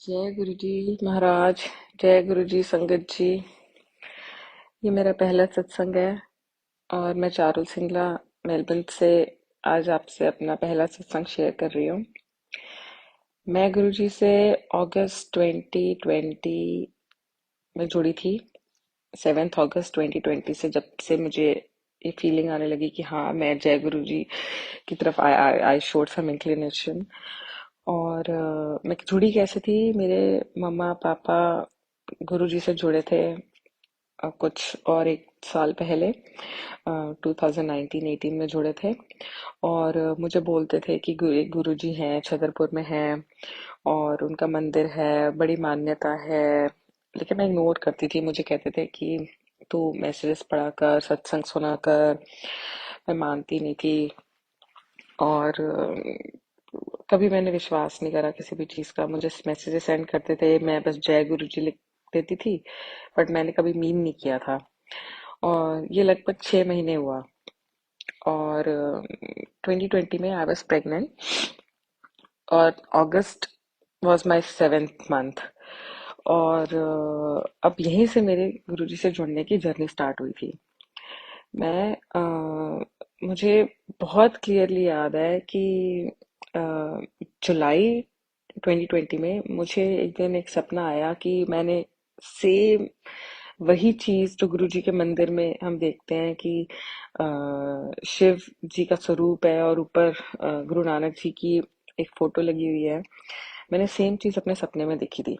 जय गुरु जी महाराज। जय गुरु जी संगत जी। ये मेरा पहला सत्संग है और मैं चारुल सिंगला मेलबर्न से आज आपसे अपना पहला सत्संग शेयर कर रही हूँ। मैं गुरु जी से अगस्त 2020 में जुड़ी थी। 7 अगस्त 2020 से जब से मुझे ये फीलिंग आने लगी कि हाँ मैं जय गुरु जी की तरफ आई शोड सम इंक्लिनेशन। और मैं जुड़ी कैसे थी, मेरे मम्मा पापा गुरु जी से जुड़े थे कुछ और एक साल पहले 2019-18 में जुड़े थे। और मुझे बोलते थे कि एक गुरु जी हैं छतरपुर में हैं और उनका मंदिर है, बड़ी मान्यता है। लेकिन मैं इग्नोर करती थी। मुझे कहते थे कि तू मैसेजेस पढ़ा कर, सत्संग सुना कर। मैं मानती नहीं थी और कभी मैंने विश्वास नहीं करा किसी भी चीज का। मुझे मैसेजेस सेंड करते थे, मैं बस जय गुरु जी लिख देती थी, बट मैंने कभी मीन नहीं किया था। और ये लगभग 6 महीने हुआ और 2020 में आई वॉज प्रेग्नेंट और अगस्त वॉज माई 7th मंथ। और अब यहीं से मेरे गुरुजी से जुड़ने की जर्नी स्टार्ट हुई थी। मैं मुझे बहुत क्लियरली याद है कि अ, जुलाई 2020 में मुझे एक दिन एक सपना आया कि मैंने सेम वही चीज जो गुरु जी के मंदिर में हम देखते हैं कि अ, शिव जी का स्वरूप है और ऊपर गुरु नानक जी की एक फोटो लगी हुई है। मैंने सेम चीज अपने सपने में देखी थी।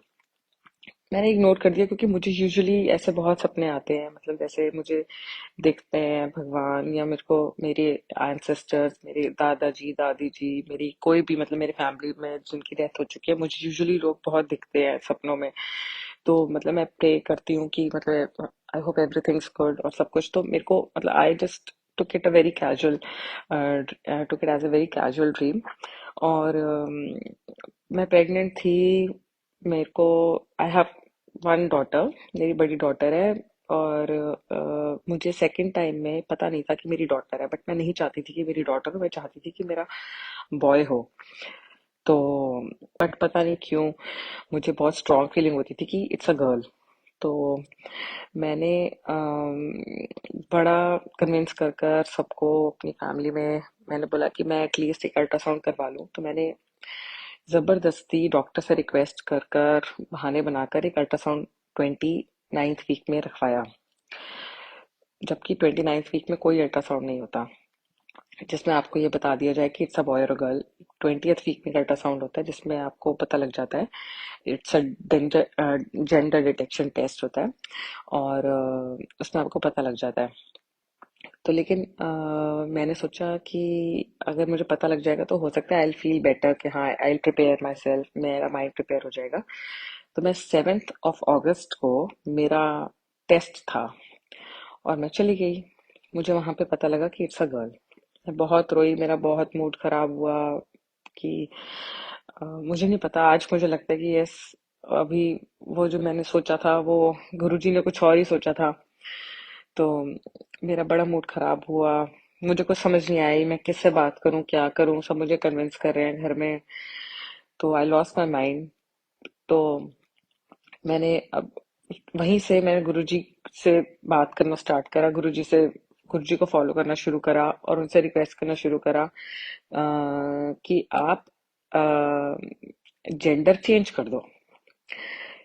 मैंने इग्नोर कर दिया क्योंकि मुझे यूजुअली ऐसे बहुत सपने आते हैं, मतलब जैसे मुझे दिखते हैं भगवान या मेरे को मेरे एंसेस्टर्स, मेरे दादाजी दादी जी, मेरी कोई भी मतलब मेरे फैमिली में जिनकी डेथ हो चुकी है, मुझे यूजुअली लोग बहुत दिखते हैं सपनों में। तो मतलब मैं प्रे करती हूँ कि मतलब आई होप एवरीथिंग्स गुड और सब कुछ। तो मेरे को मतलब I just took it a very casual took it as a very casual dream। और मैं प्रेग्नेंट थी। मेरे को आई हैव वन डॉटर, मेरी बड़ी डॉटर है। और मुझे सेकंड टाइम में पता नहीं था कि मेरी डॉटर है, बट मैं नहीं चाहती थी कि मेरी डॉटर हो, मैं चाहती थी कि मेरा बॉय हो। तो बट पता नहीं क्यों मुझे बहुत स्ट्रांग फीलिंग होती थी कि इट्स अ गर्ल। तो मैंने बड़ा कन्विंस कर कर सबको अपनी फैमिली में मैंने बोला कि मैं एटलीस्ट एक अल्ट्रासाउंड करवा लूं। तो मैंने जबरदस्ती डॉक्टर से रिक्वेस्ट कर कर बहाने बनाकर एक अल्ट्रासाउंड 29th वीक में रखवाया, जबकि 29th वीक में कोई अल्ट्रासाउंड नहीं होता जिसमें आपको ये बता दिया जाए कि इट्स अ बॉय और गर्ल। 20th वीक में अल्ट्रासाउंड होता है जिसमें आपको पता लग जाता है। It's a gender detection test होता है और उसमें आपको पता लग जाता है। तो लेकिन मैंने सोचा कि अगर मुझे पता लग जाएगा तो हो सकता है आई फील बेटर कि हाँ आई प्रिपेयर माई सेल्फ, मेरा माइंड प्रिपेयर हो जाएगा। तो मैं 7 अगस्त को मेरा टेस्ट था और मैं चली गई। मुझे वहां पे पता लगा कि इट्स अ गर्ल। मैं बहुत रोई, मेरा बहुत मूड खराब हुआ कि मुझे नहीं पता। आज मुझे लगता है कि यस, अभी वो जो मैंने सोचा था वो गुरुजी ने कुछ और ही सोचा था। तो मेरा बड़ा मूड खराब हुआ। मुझे कुछ समझ नहीं आई मैं किससे बात करूं, क्या करूं। सब मुझे कन्विंस कर रहे हैं घर में। तो आई लॉस्ट माई माइंड। तो मैंने अब वहीं से मैंने गुरुजी से बात करना स्टार्ट करा। गुरुजी को फॉलो करना शुरू करा और उनसे रिक्वेस्ट करना शुरू करा कि आप जेंडर चेंज कर दो।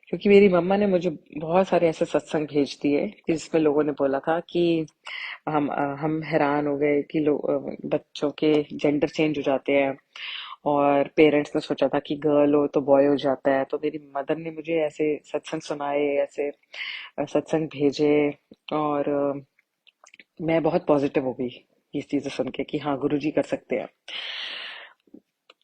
क्योंकि मेरी मम्मा ने मुझे बहुत सारे ऐसे सत्संग भेज दिए जिसमें लोगों ने बोला था कि हम हैरान हो गए कि बच्चों के जेंडर चेंज हो जाते हैं और पेरेंट्स ने सोचा था कि गर्ल हो तो बॉय हो जाता है। तो मेरी मदर ने मुझे ऐसे सत्संग सुनाए, ऐसे सत्संग भेजे। और मैं बहुत पॉजिटिव हो गई ये चीजें सुन के कि हाँ गुरुजी कर सकते हैं।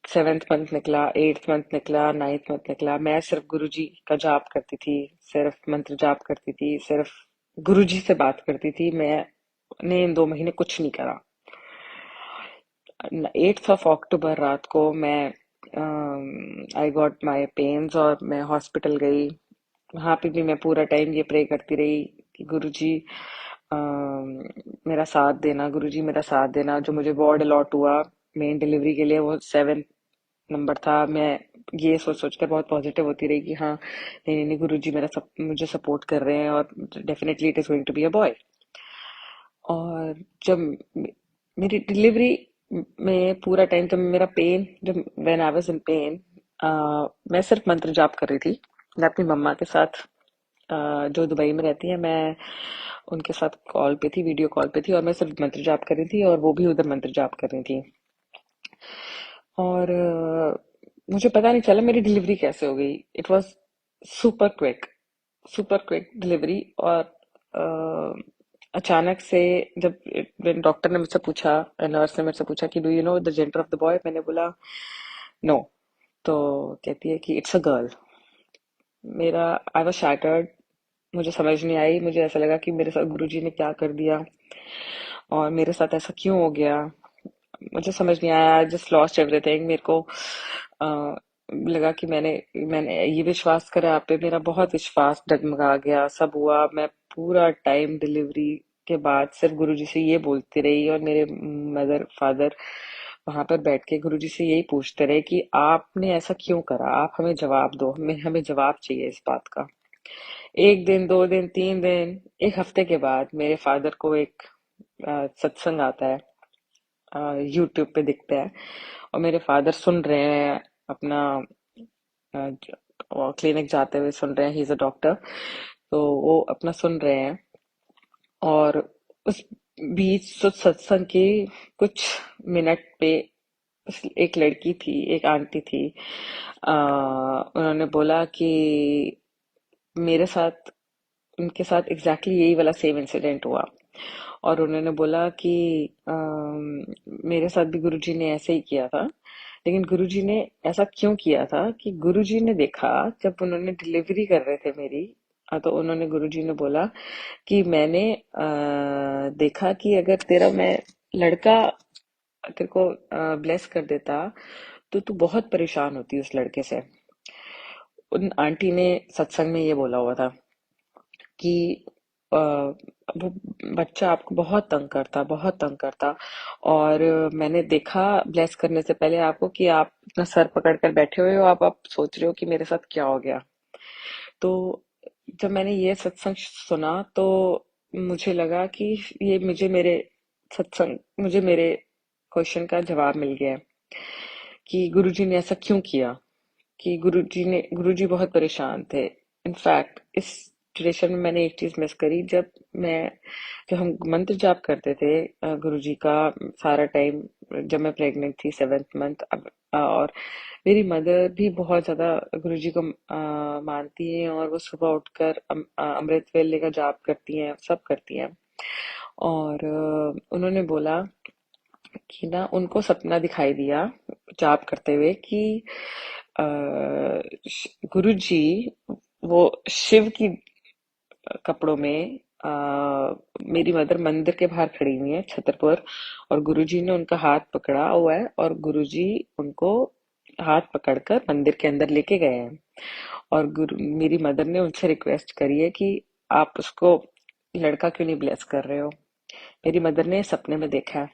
7th मंथ निकला, 8th मंथ निकला, 9th मंथ निकला। मैं सिर्फ गुरुजी का जाप करती थी, सिर्फ मंत्र जाप करती थी, सिर्फ गुरुजी से बात करती थी। मैंने इन 2 महीने कुछ नहीं करा। 8th ऑफ अक्टूबर रात को मैं आई गॉट माई पेन्स और मैं हॉस्पिटल गई। वहां पे भी मैं पूरा टाइम ये प्रे करती रही कि गुरुजी मेरा साथ देना, गुरुजी मेरा साथ देना। जो मुझे वार्ड अलॉट हुआ मेन डिलीवरी के लिए वो 7 नंबर था। मैं ये सोच सोच कर बहुत पॉजिटिव होती रही कि हाँ नहीं नहीं नहीं, गुरुजी मेरा सब मुझे सपोर्ट कर रहे हैं और definitely it is going to be a boy. और जब मेरी डिलीवरी में पूरा टाइम, जब मेरा पेन, जब when I was in pen, मैं सिर्फ मंत्र जाप कर रही थी। मैं अपनी मम्मा के साथ, जो दुबई में रहती है, मैं उनके साथ कॉल पे थी, वीडियो कॉल पे थी, और मैं सिर्फ मंत्र जाप कर रही थी और वो भी उधर मंत्र जाप कर रही थी। और मुझे पता नहीं चला मेरी डिलीवरी कैसे हो गई। It was super quick, super quick delivery. और अचानक से जब डॉक्टर ने मुझसे पूछा, नर्स ने मुझसे पूछा कि do you know the gender of the boy, मैंने बोला नो। तो कहती है कि इट्स अ गर्ल। मेरा आई वाज शैटर्ड। मुझे समझ नहीं आई, मुझे ऐसा लगा कि मेरे साथ गुरुजी ने क्या कर दिया और मेरे साथ ऐसा क्यों हो गया। मुझे समझ नहीं आया, जस्ट लॉस्ट एवरीथिंग। मेरे को लगा कि मैंने मैंने ये विश्वास करा आप पे, मेरा बहुत विश्वास डगमगा गया, सब हुआ। मैं पूरा टाइम डिलीवरी के बाद सिर्फ गुरुजी से ये बोलती रही, और मेरे मदर फादर वहां पर बैठ के गुरुजी से यही पूछते रहे कि आपने ऐसा क्यों करा, आप हमें जवाब दो, हमें हमें जवाब चाहिए इस बात का। एक दिन, दो दिन, तीन दिन, एक हफ्ते के बाद मेरे फादर को एक सत्संग आता है, यूट्यूब पे दिखता है, और मेरे फादर सुन रहे हैं अपना, क्लिनिक जाते हुए सुन रहे हैं, ही इज अ डॉक्टर। तो वो अपना सुन रहे हैं, और उस बीच सत्संग के कुछ मिनट पे एक लड़की थी, एक आंटी थी, उन्होंने बोला कि मेरे साथ, उनके साथ एग्जैक्टली यही वाला सेम इंसिडेंट हुआ। और उन्होंने बोला कि मेरे साथ भी गुरुजी ने ऐसे ही किया था। लेकिन गुरुजी ने ऐसा क्यों किया था कि गुरुजी ने देखा, जब उन्होंने डिलीवरी कर रहे थे मेरी, तो उन्होंने, गुरुजी ने बोला कि मैंने देखा कि अगर तेरा मैं लड़का तेरे को ब्लेस कर देता तो तू बहुत परेशान होती उस लड़के से। उन आंटी ने सत्संग में ये बोला हुआ था कि अ, वो बच्चा आपको बहुत तंग करता, बहुत तंग करता। और मैंने देखा ब्लेस करने से पहले आपको कि आप अपना सर पकड़ कर बैठे हुए हो, आप सोच रहे हो कि मेरे साथ क्या हो गया। तो जब मैंने ये सत्संग सुना तो मुझे लगा कि ये मुझे मेरे क्वेश्चन का जवाब मिल गया है कि गुरुजी ने ऐसा क्यों किया। कि गुरुजी बहुत परेशान थे। इनफैक्ट इस सिचुएशन में मैंने एक चीज मिस करी, जब हम मंत्र जाप करते थे गुरुजी का सारा टाइम, जब मैं प्रेग्नेंट थी 7th मंथ। अब और मेरी मदर भी बहुत ज्यादा गुरुजी को मानती हैं, और वो सुबह उठकर अमृत वेले का जाप करती हैं, सब करती हैं। और उन्होंने बोला कि ना उनको सपना दिखाई दिया जाप करते हुए कि गुरु जी वो शिव की कपड़ों में, मेरी मदर मंदिर के बाहर खड़ी हुई है छतरपुर, और गुरुजी ने उनका हाथ पकड़ा हुआ है, और गुरुजी उनको हाथ पकड़कर मंदिर के अंदर लेके गए हैं। और मेरी मदर ने उनसे रिक्वेस्ट करी है कि आप उसको लड़का क्यों नहीं ब्लेस कर रहे हो। मेरी मदर ने सपने में देखा है।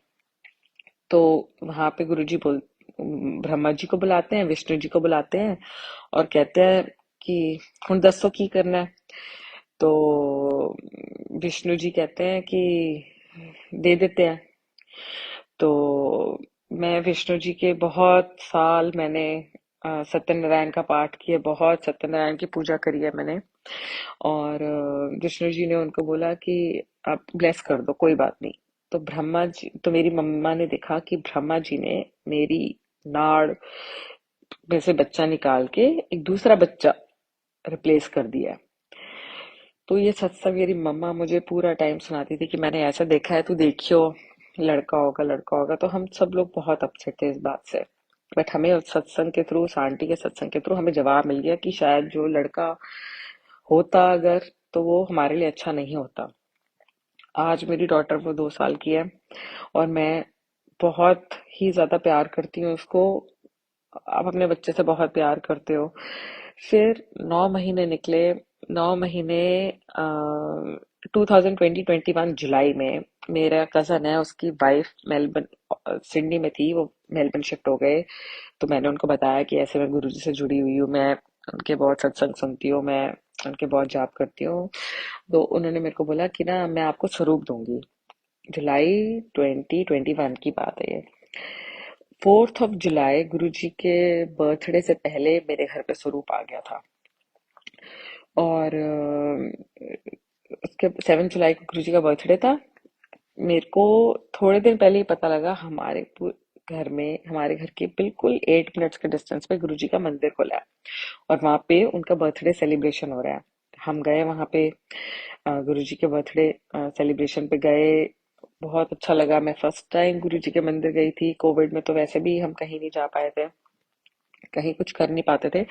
तो वहां पे गुरुजी ब्रह्मा जी को बुलाते हैं, विष्णु जी को बुलाते हैं, और कहते हैं कि हुन दसो की करना है। तो विष्णु जी कहते हैं कि दे देते हैं। तो मैं विष्णु जी के बहुत साल मैंने सत्यनारायण का पाठ किया, बहुत सत्यनारायण की पूजा करी है मैंने। और विष्णु जी ने उनको बोला कि आप ब्लेस कर दो, कोई बात नहीं। तो ब्रह्मा जी, तो मेरी मम्मा ने देखा कि ब्रह्मा जी ने मेरी नाड़ में से बच्चा निकाल के एक दूसरा बच्चा रिप्लेस कर दिया है। तो ये सत्संग मेरी मम्मा मुझे पूरा टाइम सुनाती थी कि मैंने ऐसा देखा है, तू देखियो, लड़का होगा, लड़का होगा। तो हम सब लोग बहुत अपसेट थे इस बात से। बट हमें उस सत्संग के थ्रू, उस आंटी के सत्संग के थ्रू हमें जवाब मिल गया कि शायद जो लड़का होता अगर, तो वो हमारे लिए अच्छा नहीं होता। आज मेरी डॉटर वो 2 साल की है, और मैं बहुत ही ज्यादा प्यार करती हूँ उसको। आप अपने बच्चे से बहुत प्यार करते हो। फिर 9 महीने निकले। 9 महीने 2021 जुलाई में मेरा कजन है, उसकी वाइफ मेलबर्न सिडनी में थी, वो मेलबर्न शिफ्ट हो गए। तो मैंने उनको बताया कि ऐसे मैं गुरुजी से जुड़ी हुई हूँ, मैं उनके बहुत सत्संग सुनती हूँ, मैं उनके बहुत जाप करती हूँ। तो उन्होंने मेरे को बोला कि ना मैं आपको स्वरूप दूंगी। जुलाई 2021 की बात है ये। 4 जुलाई गुरुजी के बर्थडे से पहले मेरे घर पे स्वरूप आ गया था। और उसके 7 जुलाई को गुरुजी का बर्थडे था। मेरे को थोड़े दिन पहले ही पता लगा घर में, हमारे घर के बिल्कुल 8 मिनट्स के डिस्टेंस पे गुरुजी का मंदिर खुला है और वहां पे उनका बर्थडे सेलिब्रेशन हो रहा है। हम गए वहां पे, गुरुजी के बर्थडे सेलिब्रेशन पे गए। बहुत अच्छा लगा। मैं फर्स्ट टाइम गुरुजी के मंदिर गई थी। कोविड में तो वैसे भी हम कहीं नहीं जा पाए थे, कहीं कुछ कर नहीं पाते थे।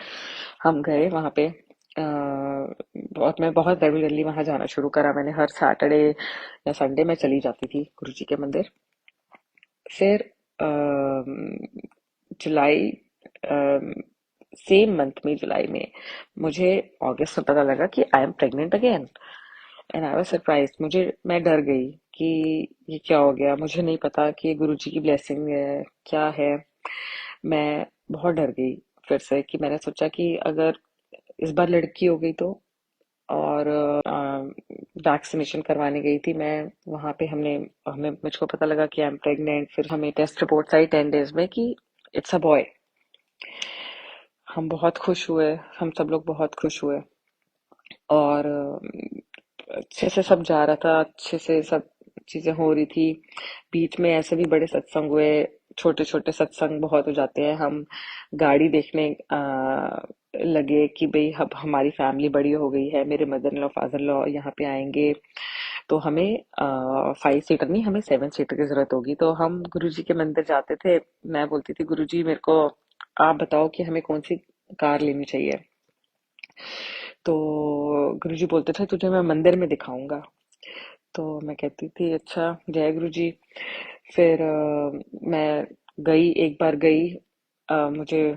हम गए वहां पे। मैं बहुत रेगुलरली वहां जाना शुरू करा। मैंने हर सैटरडे या संडे में चली जाती थी गुरुजी के मंदिर। फिर जुलाई, सेम मंथ में, जुलाई में मुझे, अगस्त में पता लगा कि I am pregnant again. And I was surprise. मैं डर गई कि ये क्या हो गया। मुझे नहीं पता कि ये गुरुजी की ब्लेसिंग है क्या है। मैं बहुत डर गई फिर से, कि मैंने सोचा कि अगर इस बार लड़की हो गई तो। और वैक्सीनेशन करवाने गई थी मैं वहां पे। हमने हमें मुझको पता लगा कि आई एम प्रेग्नेंट। फिर हमें टेस्ट रिपोर्ट्स आई 10 डेज में कि इट्स अ बॉय। हम बहुत खुश हुए, हम सब लोग बहुत खुश हुए। और अच्छे से सब जा रहा था, अच्छे से सब चीजें हो रही थी। बीच में ऐसे भी बड़े सत्संग हुए, छोटे छोटे सत्संग बहुत हो जाते हैं। हम गाड़ी देखने लगे कि भाई अब हमारी फैमिली बड़ी हो गई है, मेरे मदर लॉ फादर लॉ यहाँ पे आएंगे, तो हमें 5 सीटर नहीं, हमें 7 सीटर की जरूरत होगी। तो हम गुरुजी के मंदिर जाते थे। मैं बोलती थी, गुरुजी मेरे को आप बताओ कि हमें कौन सी कार लेनी चाहिए। तो गुरुजी बोलते थे तुझे मैं मंदिर में दिखाऊंगा। तो मैं कहती थी अच्छा, जय गुरु जी। फिर मैं गई, एक बार गई, मुझे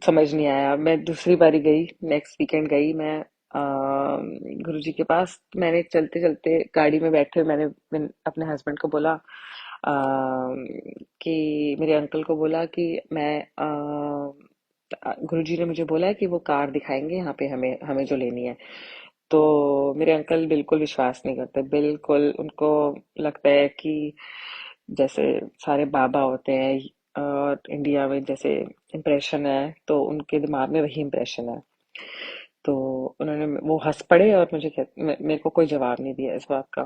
समझ नहीं आया। मैं दूसरी बारी गई, नेक्स्ट वीकेंड गई मैं गुरु जी के पास। मैंने चलते चलते गाड़ी में बैठे, मैंने अपने हस्बैंड को बोला, कि मेरे अंकल को बोला कि मैं गुरुजी ने मुझे बोला है कि वो कार दिखाएंगे यहाँ पे, हमें हमें जो लेनी है। तो मेरे अंकल बिल्कुल विश्वास नहीं करते, बिल्कुल। उनको लगता है कि जैसे सारे बाबा होते हैं और इंडिया में जैसे इम्प्रेशन है, तो उनके दिमाग में वही इम्प्रेशन है। तो उन्होंने, वो हंस पड़े और मेरे को कोई जवाब नहीं दिया इस बात का।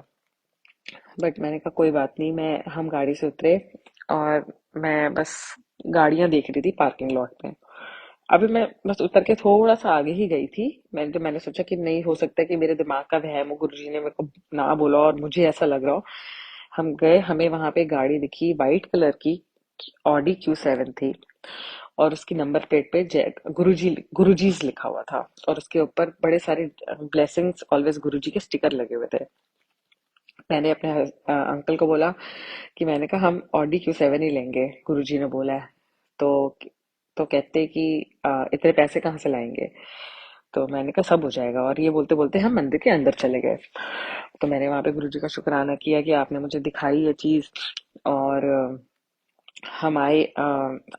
बट मैंने कहा कोई बात नहीं। हम गाड़ी से उतरे और मैं बस गाड़ियां देख रही थी पार्किंग लॉट में। अभी मैं बस उतर के थोड़ा सा आगे ही गई थी। मैंने सोचा कि नहीं हो सकता कि मेरे दिमाग का वहम हो, गुरुजी ने मेरे को ना बोला और मुझे ऐसा लग रहा हो। हम गए, हमें वहां पे गाड़ी दिखी, वाइट कलर की ऑडी Q7 थी। और उसकी नंबर प्लेट पे जय गुरुजीज लिखा हुआ था। और उसके ऊपर बड़े सारे ब्लेसिंग्स ऑलवेज गुरुजी के स्टिकर लगे हुए थे। मैंने अपने अंकल को बोला कि मैंने कहा हम ऑडी Q7 ही लेंगे, गुरुजी ने बोला है। तो तो कहते कि इतने पैसे कहाँ से लाएंगे। तो मैंने कहा सब हो जाएगा। और ये बोलते बोलते हम मंदिर के अंदर चले गए। तो मैंने वहां पे गुरुजी का शुक्राना किया कि आपने मुझे दिखाई ये चीज। और हम आए,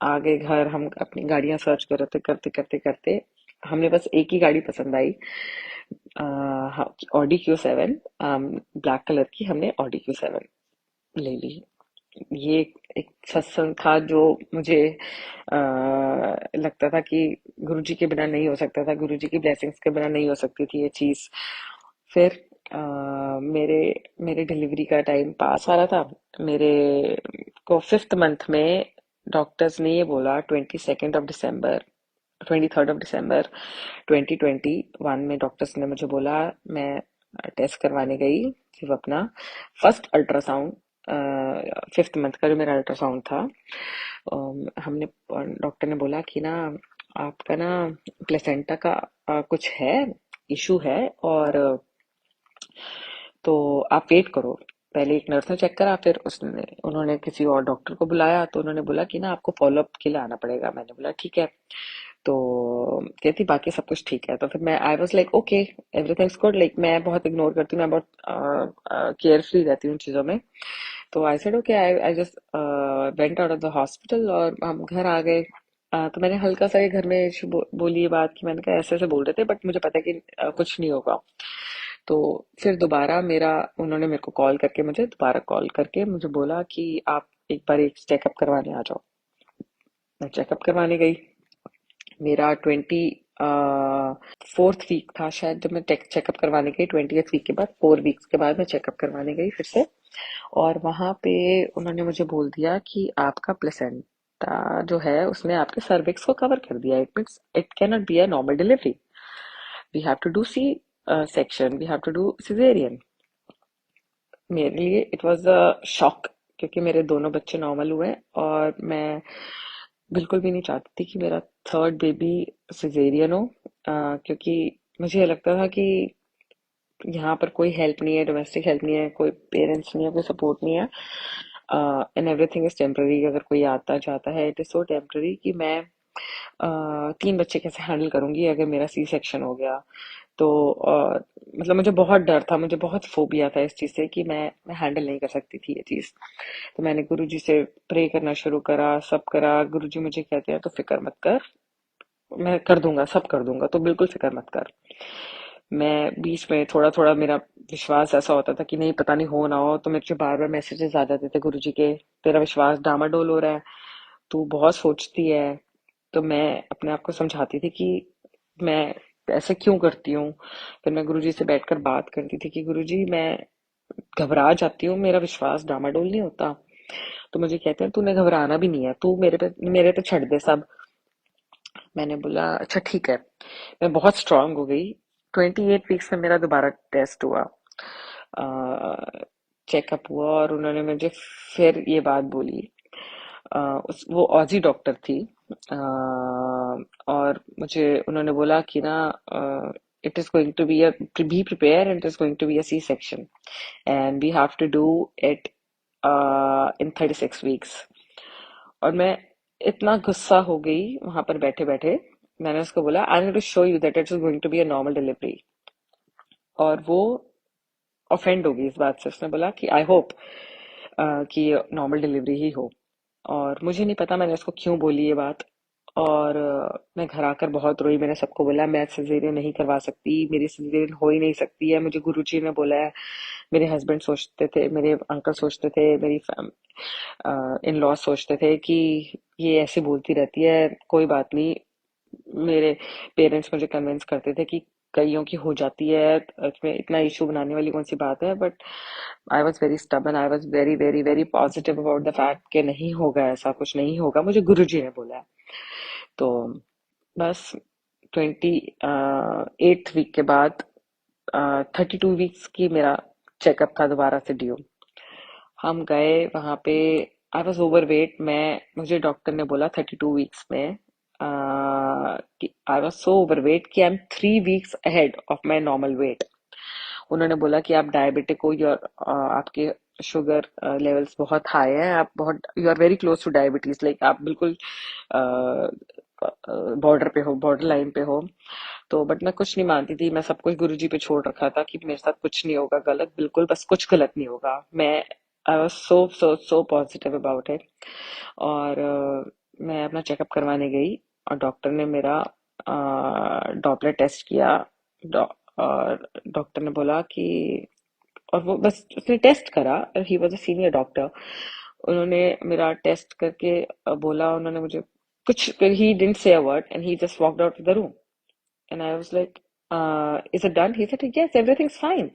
आगे घर, हम अपनी गाड़ियां सर्च कर रहे थे, करते करते करते हमने बस एक ही गाड़ी पसंद आई, ऑडी Q7, ब्लैक कलर की। हमने ऑडी Q7 ले ली। ये एक सत्संग था जो मुझे लगता था कि गुरुजी के बिना नहीं हो सकता था, गुरुजी की ब्लेसिंग्स के बिना नहीं हो सकती थी ये चीज। फिर अ, मेरे मेरे डिलीवरी का टाइम पास आ रहा था। मेरे को 5th मंथ में डॉक्टर्स ने ये बोला, 22nd of December, 23rd of December 2021 में डॉक्टर्स ने मुझे बोला, मैं टेस्ट करवाने गई सिर्फ अपना फर्स्ट अल्ट्रासाउंड, 5th मंथ का जो मेरा अल्ट्रासाउंड था। हमने डॉक्टर ने बोला कि ना आपका ना प्लेसेंटा का कुछ है, इशू है। और तो आप वेट करो। पहले एक नर्स ने चेक करा, फिर उसने उन्होंने किसी और डॉक्टर को बुलाया। तो उन्होंने बोला कि ना आपको फॉलोअप के लिए आना पड़ेगा। मैंने बोला ठीक है। तो कहती बाकी सब कुछ ठीक है। तो फिर मैं I was like okay, everything's good. Like मैं बहुत इग्नोर करती हूँ, मैं बहुत केयर फ्री रहती हूँ उन चीज़ों में। तो I said okay, I I just went out of the hospital और हम घर आ गए। तो मैंने हल्का सा ये घर में बोली ये बात कि मैंने कहा ऐसे ऐसे बोल रहे थे, बट मुझे पता है कि कुछ नहीं होगा। तो फिर दोबारा मेरा उन्होंने मेरे को कॉल करके मुझे दोबारा कॉल करके मुझे बोला कि आप एक बार एक चेकअप करवाने आ जाओ। मैं चेकअप करवाने गई। मेरा 4th वीक था शायद जब मैं चेकअप करवाने गई। 20th वीक के बाद 4 वीक्स के बाद मैं चेकअप करवाने गई फिर से। और वहां पे उन्होंने मुझे बोल दिया कि आपका प्लेसेंटा जो है उसने आपके सर्विक्स को कवर कर दिया। It means it can not be a normal delivery, we have to do C section, we have to do caesarean. मेरे लिए इट वाज अ शॉक, क्योंकि मेरे दोनों बच्चे नॉर्मल हुए और मैं बिल्कुल भी नहीं चाहती थी कि मेरा थर्ड बेबी सिजेरियन हो। क्योंकि मुझे ये लगता था कि यहाँ पर कोई हेल्प नहीं है, डोमेस्टिक हेल्प नहीं है, कोई पेरेंट्स नहीं है, कोई सपोर्ट नहीं है। And everything is temporary. अगर कोई आता जाता है इट इज सो टेम्पररी कि मैं 3 बच्चे कैसे हैंडल करूंगी अगर मेरा सी सेक्शन हो गया। तो मतलब मुझे बहुत डर था, मुझे बहुत फोबिया था इस चीज से कि मैं हैंडल नहीं कर सकती थी ये चीज। तो मैंने गुरुजी से प्रे करना शुरू करा, सब करा। गुरुजी मुझे कहते हैं तो फिक्र मत कर, मैं कर दूंगा, सब कर दूंगा, तो बिल्कुल फिक्र मत कर। मैं बीच में थोड़ा थोड़ा मेरा विश्वास ऐसा होता था कि नहीं पता नहीं हो ना हो, तो मेरे को बार बार मैसेजेस आ जाते थे गुरुजी के, तेरा विश्वास डामाडोल हो रहा है, तू बहुत सोचती है। तो मैं अपने आप को समझाती थी कि मैं ऐसे क्यों करती हूँ। फिर मैं गुरुजी से बैठकर बात करती थी कि गुरुजी मैं घबरा जाती हूँ, मेरा विश्वास डामाडोल नहीं होता। तो मुझे कहते हैं तूने घबराना भी नहीं है, तू मेरे पे छੱਡ दे सब। मैंने बोला अच्छा ठीक है। मैं बहुत स्ट्रांग हो गई। 28 वीक्स में मेरा दोबारा टेस्ट हुआ, चेकअप हुआ, और उन्होंने मुझे फिर ये बात बोली। वो ऑजी डॉक्टर थी। और मुझे उन्होंने बोला कि ना it is going to be a be prepare, it is going to be a C section and we have to do it in 36 weeks. और मैं इतना गुस्सा हो गई वहां पर बैठे बैठे। मैंने उसको बोला I am to show you that it's going to be a normal delivery. और वो ऑफेंड हो गई इस बात से। उसने बोला कि आई होप कि नॉर्मल डिलीवरी ही हो। और मुझे नहीं पता मैंने उसको क्यों बोली ये बात। और मैं घर आकर बहुत रोई। मैंने सबको बोला मैं सिजेरियन नहीं करवा सकती, मेरी सिजेरियन हो ही नहीं सकती है, मुझे गुरुजी ने बोला है। मेरे हस्बैंड सोचते थे, मेरे अंकल सोचते थे, मेरी इन लॉ सोचते थे कि ये ऐसे बोलती रहती है, कोई बात नहीं। मेरे पेरेंट्स मुझे कन्विंस करते थे कि कईयों की हो जाती है, इसमें इतना इशू बनाने वाली कौन सी बात है। But I was very stubborn, I was very very very positive about the fact कि नहीं होगा, ऐसा कुछ नहीं होगा, मुझे गुरुजी ने बोला है। तो बस 28th वीक के बाद 32 वीक्स की मेरा चेकअप था दोबारा से ड्यू। हम गए वहां पे। I was overweight. मुझे डॉक्टर ने बोला 32 वीक्स में कि I was so overweight कि I am 3 weeks ahead of my normal weight. उन्होंने बोला कि आप डायबिटिक हो, योर आपके शुगर लेवल्स बहुत हाई है, आप बहुत you are very close to diabetes, like आप बिल्कुल बॉर्डर पे हो, बॉर्डर लाइन पे हो। तो बट मैं कुछ नहीं मानती थी, मैं सब कुछ गुरुजी पे छोड़ रखा था कि मेरे साथ कुछ नहीं होगा गलत, बिल्कुल बस कुछ गलत नहीं होगा। मैं आई was so so so positive about it. और मैं अपना चेकअप करवाने गई और डॉक्टर ने मेरा डॉपलर टेस्ट किया। और डॉक्टर ने बोला कि, और वो बस उसने टेस्ट करा, he was a senior doctor. उन्होंने मेरा टेस्ट करके बोला, उन्होंने मुझे कुछ, he didn't say a word and he just walked out of the room. And I was like is it done? He said yes, everything's fine.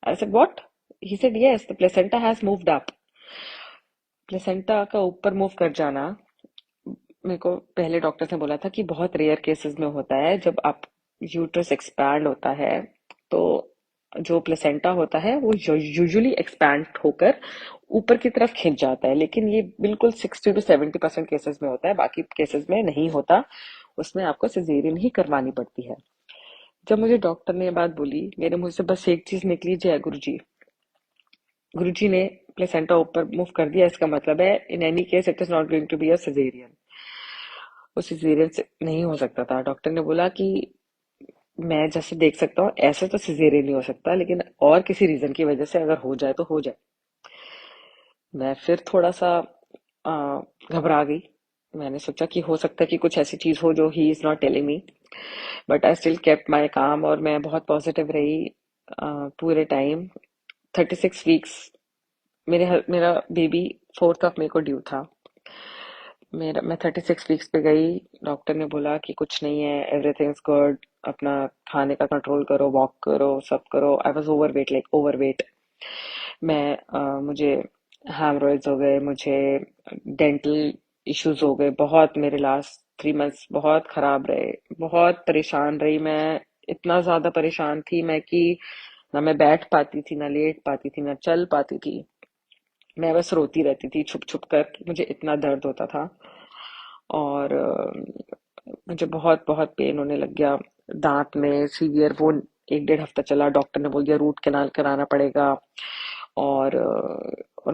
I said what? He said yes, the placenta has moved up. Placenta का ऊपर move कर जाना, मेरे को पहले doctors ने बोला था कि बहुत रेयर केसेस में होता है, जब आप यूट्रस एक्सपैंड होता है तो जो प्लेसेंटा होता है वो यूजुअली एक्सपैंड होकर ऊपर की तरफ खिंच जाता है, लेकिन ये बिल्कुल 60 to 70% केसेस में होता है, बाकी केसेस में नहीं होता। उसमें आपको सिजेरियन ही करवानी पड़ती है। जब मुझे डॉक्टर ने ये बात बोली, मेरे मुंह से बस एक चीज निकली, जय गुरु जी। गुरु जी ने प्लेसेंटा ऊपर मूव कर दिया, इसका मतलब है in any case it is not going to be a caesarean. वो सिजेरियन से नहीं हो सकता था। डॉक्टर ने बोला कि मैं जैसे देख सकता हूँ ऐसे तो सिजेरियन नहीं हो सकता, लेकिन और किसी रीजन की वजह से अगर हो जाए तो हो जाए। मैं फिर थोड़ा सा आ, घबरा गई। मैंने सोचा कि हो सकता है कि कुछ ऐसी चीज हो जो he is not telling me, but I still kept माई काम और मैं बहुत पॉजिटिव रही पूरे टाइम। 36 वीक्स, मेरा बेबी 4 मई को ड्यू था। मैं 36 वीक्स पे गई। डॉक्टर ने बोला कि कुछ नहीं है, एवरीथिंग्स गुड, अपना खाने का कंट्रोल करो, वॉक करो, सब करो। आई was over weight, like over weight. मुझे हेमरोइड्स हो गए, मुझे डेंटल इश्यूज हो गए बहुत। मेरे लास्ट 3 मंथ्स बहुत खराब रहे, बहुत परेशान रही मैं। इतना ज्यादा परेशान थी मैं कि ना मैं बैठ पाती थी, ना लेट पाती थी, ना चल पाती थी। मैं बस रोती रहती थी छुप छुप कर कि मुझे इतना दर्द होता था। और मुझे बहुत बहुत पेन होने लग गया दांत में, सीवियर। वो 1 डेढ़ हफ्ता चला। डॉक्टर ने बोल दिया रूट कैनाल कराना पड़ेगा। और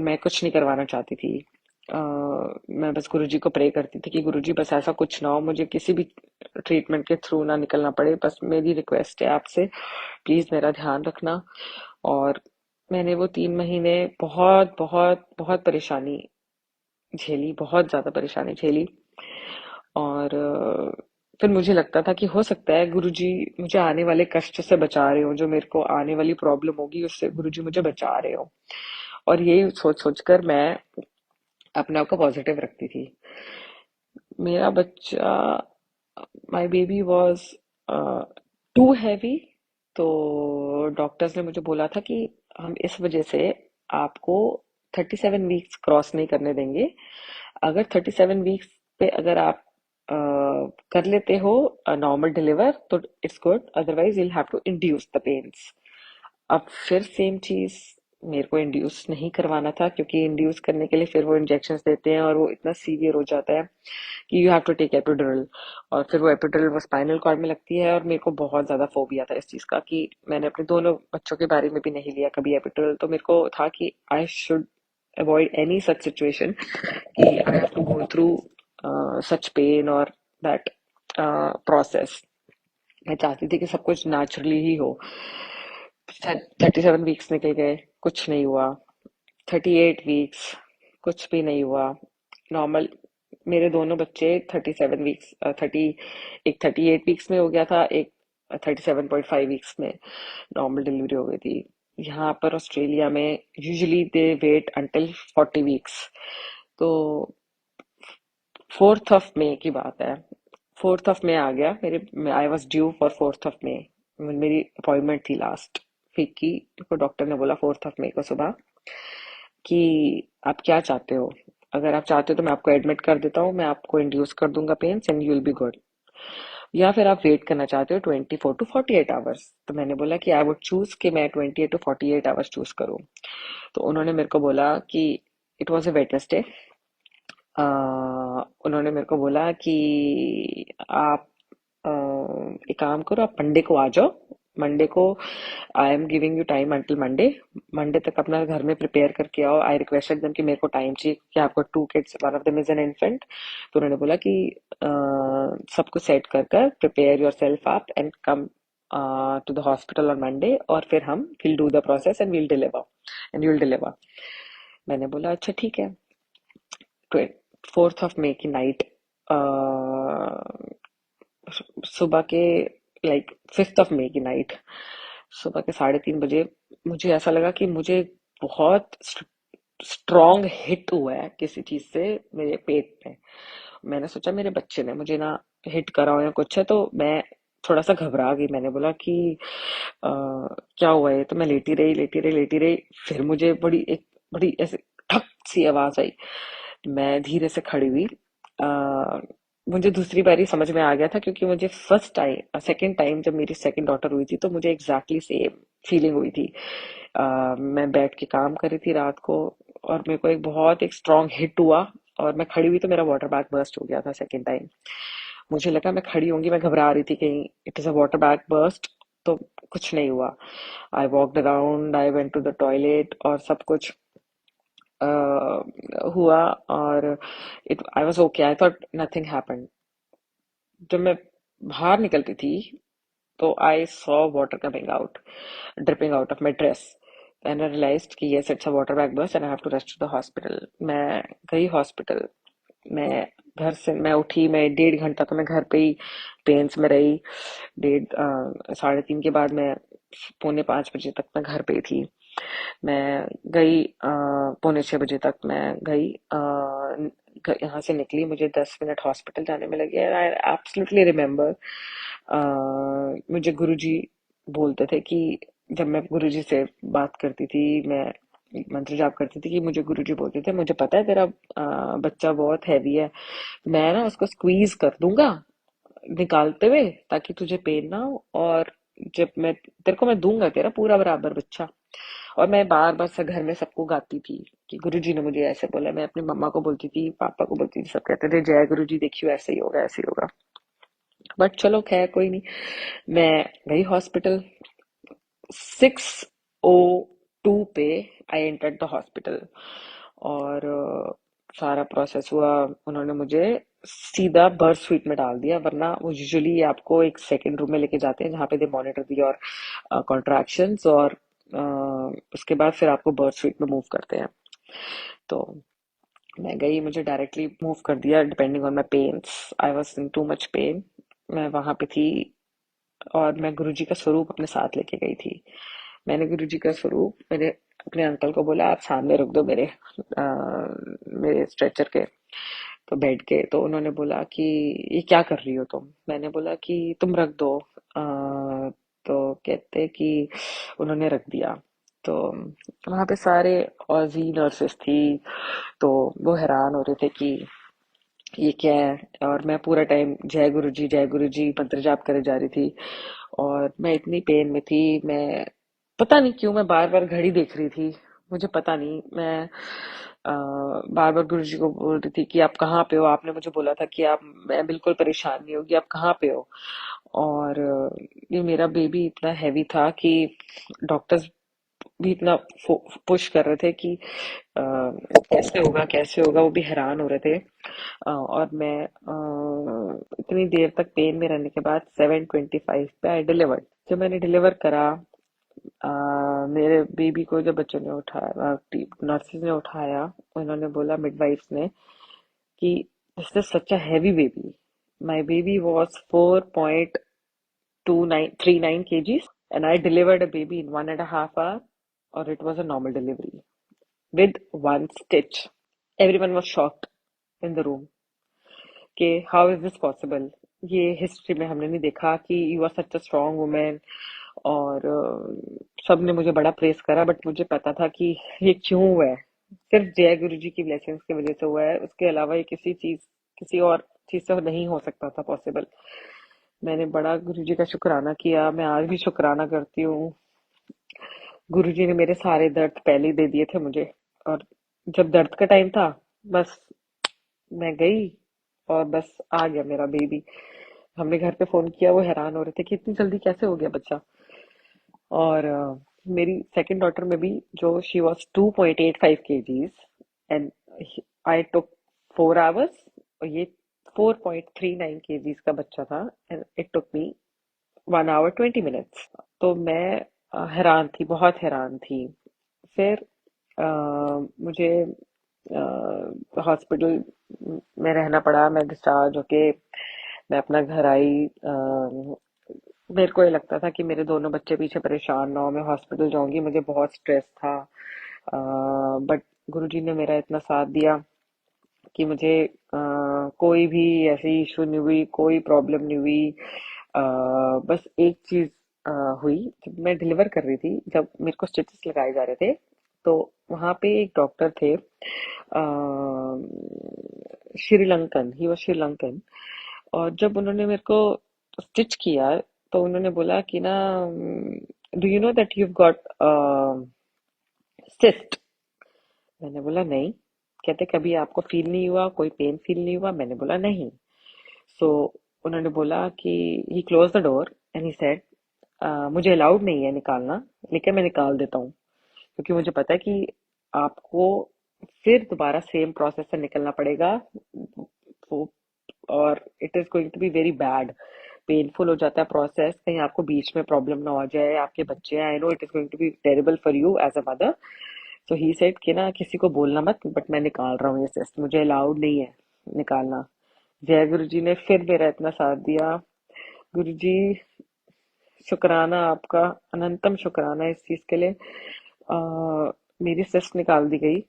मैं कुछ नहीं करवाना चाहती थी। अ, मैं बस गुरुजी को प्रे करती थी कि गुरुजी बस ऐसा कुछ ना हो, मुझे किसी भी ट्रीटमेंट के थ्रू ना निकलना पड़े। बस मेरी रिक्वेस्ट है आपसे, प्लीज मेरा ध्यान रखना। और मैंने वो 3 महीने बहुत बहुत बहुत परेशानी झेली, बहुत ज्यादा परेशानी झेली। और फिर मुझे लगता था कि हो सकता है गुरुजी मुझे आने वाले कष्ट से बचा रहे हो, जो मेरे को आने वाली प्रॉब्लम होगी उससे गुरुजी मुझे बचा रहे हो। और यही सोच सोच कर मैं अपने आप को पॉजिटिव रखती थी। मेरा बच्चा, my baby was too heavy. तो डॉक्टर्स ने मुझे बोला था कि हम इस वजह से आपको 37 वीक्स क्रॉस नहीं करने देंगे। अगर 37 वीक्स पे अगर आप कर लेते हो नॉर्मल डिलीवर तो it's good, otherwise you'll have to induce the pains। अब फिर सेम चीज मेरे को इंड्यूस नहीं करवाना था, क्योंकि इंड्यूस करने के लिए फिर वो इंजेक्शंस देते हैं और वो इतना सीवियर हो जाता है कि you have to take epidural. और फिर वो एपिड्यूरल वो स्पाइनल कॉर्ड में लगती है, और मेरे को बहुत ज्यादा फोबिया था इस चीज का कि मैंने अपने दोनों बच्चों के बारे में भी नहीं लिया कभी एपिड्यूरल। तो मेरे को था कि I should avoid any such situation कि I have to go through such pain और दैट प्रोसेस। मैं चाहती थी कि सब कुछ नेचुरली ही हो। 37 वीक्स निकल गए, कुछ नहीं हुआ। 38 वीक्स, कुछ भी नहीं हुआ। नॉर्मल, मेरे दोनों बच्चे 37 वीक्स, 38 वीक्स में हो गया था, एक 37.5 वीक्स में नॉर्मल डिलीवरी हो गई थी। यहाँ पर ऑस्ट्रेलिया में usually they wait until 40 weeks. तो 4 मई की बात है। 4 मई आ गया मेरे, आई वॉज ड्यू फॉर 4 मई। मेरी अपॉइंटमेंट थी लास्ट वीक की। तो डॉक्टर ने बोला 4 मई को सुबह कि आप क्या चाहते हो। अगर आप चाहते हो तो मैं आपको एडमिट कर देता हूँ, मैं आपको इंड्यूस कर दूंगा pains and you will be good, या फिर आप वेट करना चाहते हो 24 to 48 आवर्स। तो मैंने बोला कि आई वुड चूज कि मैं 28 to 48 आवर्स चूज करूँ। तो उन्होंने मेरे को बोला कि इट वॉज अ वेडनेसडे। उन्होंने मेरे को बोला कि आप एक काम करो, आप मंडे को आ जाओ। मंडे को I am giving you time until Monday. Monday तक अपना घर में प्रिपेयर करके आओ। आई रिक्वेस्टेड देम कि मेरे को टाइम चाहिए कि आपको 2 kids, one of them is an infant. तो उन्होंने बोला कि सब कुछ सेट कर कर prepare yourself up and come to the hospital on Monday, और फिर हम will do the process and will deliver and you will deliver. मैंने बोला अच्छा ठीक है। 4 मई की नाइट, सुबह के, लाइक 5 मई की नाइट, सुबह के 3:30 बजे मुझे ऐसा लगा कि मुझे बहुत स्ट्रॉन्ग हिट हुआ है किसी चीज से मेरे पेट में। मैंने सोचा मेरे बच्चे ने मुझे ना हिट करा हो या कुछ है। तो मैं थोड़ा सा घबरा गई। मैंने बोला कि क्या हुआ है। तो मैं लेटी रही लेटी रही लेटी रही। फिर मुझे बड़ी ऐसे ठक सी आवाज आई। मैं धीरे से खड़ी हुई। अ, मुझे दूसरी बारी समझ में आ गया था, क्योंकि मुझे फर्स्ट टाइम, सेकंड टाइम जब मेरी सेकंड डॉटर हुई थी तो मुझे एग्जैक्टली सेम फीलिंग हुई थी। मैं बैठ के काम कर रही थी रात को, और मेरे को एक स्ट्रॉन्ग हिट हुआ, और मैं खड़ी हुई तो मेरा वाटर बैग बर्स्ट हो गया था सेकंड टाइम। मुझे लगा मैं खड़ी होंगी, मैं घबरा रही थी कहीं it is a water bag burst. तो कुछ नहीं हुआ। I walked around, I went to the toilet और सब कुछ हुआ। और it I was okay, I thought nothing happened. जब मैं बाहर निकलती थी तो I saw water coming out, dripping out of my dress, and I realised कि yes it's a water bag burst and I have to rush to the hospital. मैं गई hospital. मैं घर से मैं उठी, मैं 1.5 घंटा तो मैं घर पे ही पेन्स में रही। 3:30 के बाद मैं 4:45 बजे तक मैं घर पे ही थी। मैं गई 5:45 बजे तक मैं गई, यहाँ से निकली, मुझे 10 मिनट हॉस्पिटल जाने में लगे। आई एब्सोल्युटली रिमेम्बर, मुझे गुरुजी बोलते थे कि जब मैं गुरुजी से बात करती थी, मैं मंत्र जाप करती थी, कि मुझे गुरुजी बोलते थे, मुझे पता है तेरा बच्चा बहुत हैवी है, मैं ना उसको स्क्वीज कर दूंगा निकालते हुए, ताकि तुझे पेन ना हो, और जब मैं तेरे को मैं दूंगा तेरा पूरा बराबर बच्चा। और मैं बार बार से घर में सबको गाती थी कि गुरुजी ने मुझे ऐसे बोला। मैं अपनी मम्मा को बोलती थी, पापा को बोलती थी, सब कहते थे जय गुरुजी, देखियो ऐसे ही होगा, ऐसे ही होगा। बट चलो खैर कोई नहीं। मैं गई हॉस्पिटल। 6:02 पे आई एंटर्ड द हॉस्पिटल, और सारा प्रोसेस हुआ। उन्होंने मुझे सीधा बर्थ स्वीट में डाल दिया, वरना वो यूजुअली आपको एक सेकेंड रूम में लेके जाते हैं जहाँ पे दे मॉनिटर दी और कॉन्ट्रैक्शंस, और उसके बाद फिर आपको बर्थ स्वीट में मूव करते हैं। तो मैं गई, मुझे डायरेक्टली मूव कर दिया depending on my pains. I was in too much pain. मैं वहां पे थी, और मैं गुरुजी का स्वरूप अपने साथ लेके गई थी। मैंने गुरुजी का स्वरूप मेरे अपने अंकल को बोला, आप सामने रख दो मेरे स्ट्रेचर के, तो बेड के। तो उन्होंने बोला कि ये क्या कर रही हो तुम? मैंने बोला कि तुम रख दो। तो कहते कि उन्होंने रख दिया। तो वहां पे सारे ऑजी नर्सेस थी, तो वो हैरान हो रहे थे कि ये क्या है। और मैं पूरा टाइम जय गुरु जी मंत्र जाप करे जा रही थी, और मैं इतनी पेन में थी। मैं पता नहीं क्यों मैं बार बार घड़ी देख रही थी, मुझे पता नहीं। मैं बार बार गुरु जी को बोल रही थी कि आप कहाँ पे हो, आपने मुझे बोला था कि आप, मैं बिल्कुल परेशान नहीं होगी, आप कहाँ पे हो। और ये मेरा बेबी इतना हैवी था कि डॉक्टर्स भी इतना पुश कर रहे थे कि कैसे होगा, कैसे होगा, वो भी हैरान हो रहे थे। और मैं इतनी देर तक पेन में रहने के बाद 7:25 पे आई डिलीवर्ड। जब मैंने डिलीवर करा, मेरे बेबी को जब बच्चों ने उठाया, नर्सिस ने उठाया, उन्होंने बोला, मिडवाइफ्स ने, कि this is such a heavy baby. My baby was 4.2939 kgs and I delivered a baby in 1.5 hour, or it was a normal delivery with one stitch. Everyone was shocked in the room कि how is this possible. ये history में हमने नहीं देखा कि you are such a strong women. और सब ने मुझे बड़ा प्रेस करा, बट मुझे पता था कि ये क्यों हुआ है। सिर्फ जय गुरु जी की ब्लेसिंग्स की वजह से हुआ है, उसके अलावा ये किसी और चीज से नहीं हो सकता था पॉसिबल। मैंने बड़ा गुरु जी का शुक्राना किया, मैं आज भी शुक्राना करती हूँ। गुरु जी ने मेरे सारे दर्द पहले ही दे दिए थे मुझे, और जब दर्द का टाइम था, बस मैं गई, और बस आ गया मेरा बेबी। हमने घर पे फोन किया, वो हैरान हो रहे थे कि इतनी जल्दी कैसे हो गया बच्चा। और मेरी सेकंड डॉटर में भी, जो she was 2.85 kgs, and I took 4 hours, और ये 4.39 kgs का बच्चा था, and it took me 1 hour 20 minutes। तो मैं हैरान थी, बहुत हैरान थी। फिर मुझे हॉस्पिटल में रहना पड़ा। मैं डिस्चार्ज होके मैं अपना घर आई। मेरे को ये लगता था कि मेरे दोनों बच्चे पीछे परेशान ना हो, मैं हॉस्पिटल जाऊंगी, मुझे बहुत स्ट्रेस था। बट गुरुजी ने मेरा इतना साथ दिया कि मुझे कोई भी ऐसी इशू नहीं हुई, कोई प्रॉब्लम नहीं हुई। बस एक चीज हुई, जब मैं डिलीवर कर रही थी, जब मेरे को स्टिचेस लगाए जा रहे थे, तो वहां पे एक डॉक्टर थे, श्रीलंकन, ही वो श्रीलंकन। और जब उन्होंने मेरे को स्टिच किया, तो उन्होंने बोला कि ना, do you know that you got cyst? मैंने बोला नहीं। कहते कभी आपको फील नहीं हुआ, कोई पेन फील नहीं हुआ? मैंने बोला नहीं। सो उन्होंने बोला कि he close the door and he said, मुझे अलाउड नहीं है निकालना, लेकिन मैं निकाल देता हूँ, क्योंकि मुझे पता है कि आपको फिर दोबारा सेम प्रोसेस से निकलना पड़ेगा। वो और it is going to be very bad, painful हो जाता है प्रोसेस, कहीं आपको बीच में प्रॉब्लम ना हो जाए, आपके बच्चे हैं, I know it is going to be terrible for you as a mother. So he said कि ना किसी को बोलना मत, बट मैं निकाल रहा हूँ ये सिस्ट, मुझे अलाउड नहीं है निकालना। जय गुरु जी ने फिर मेरा इतना साथ दिया। गुरु जी, शुक्राना आपका, अनंतम शुक्राना इस चीज के लिए। मेरी सिस्ट निकाल दी गई,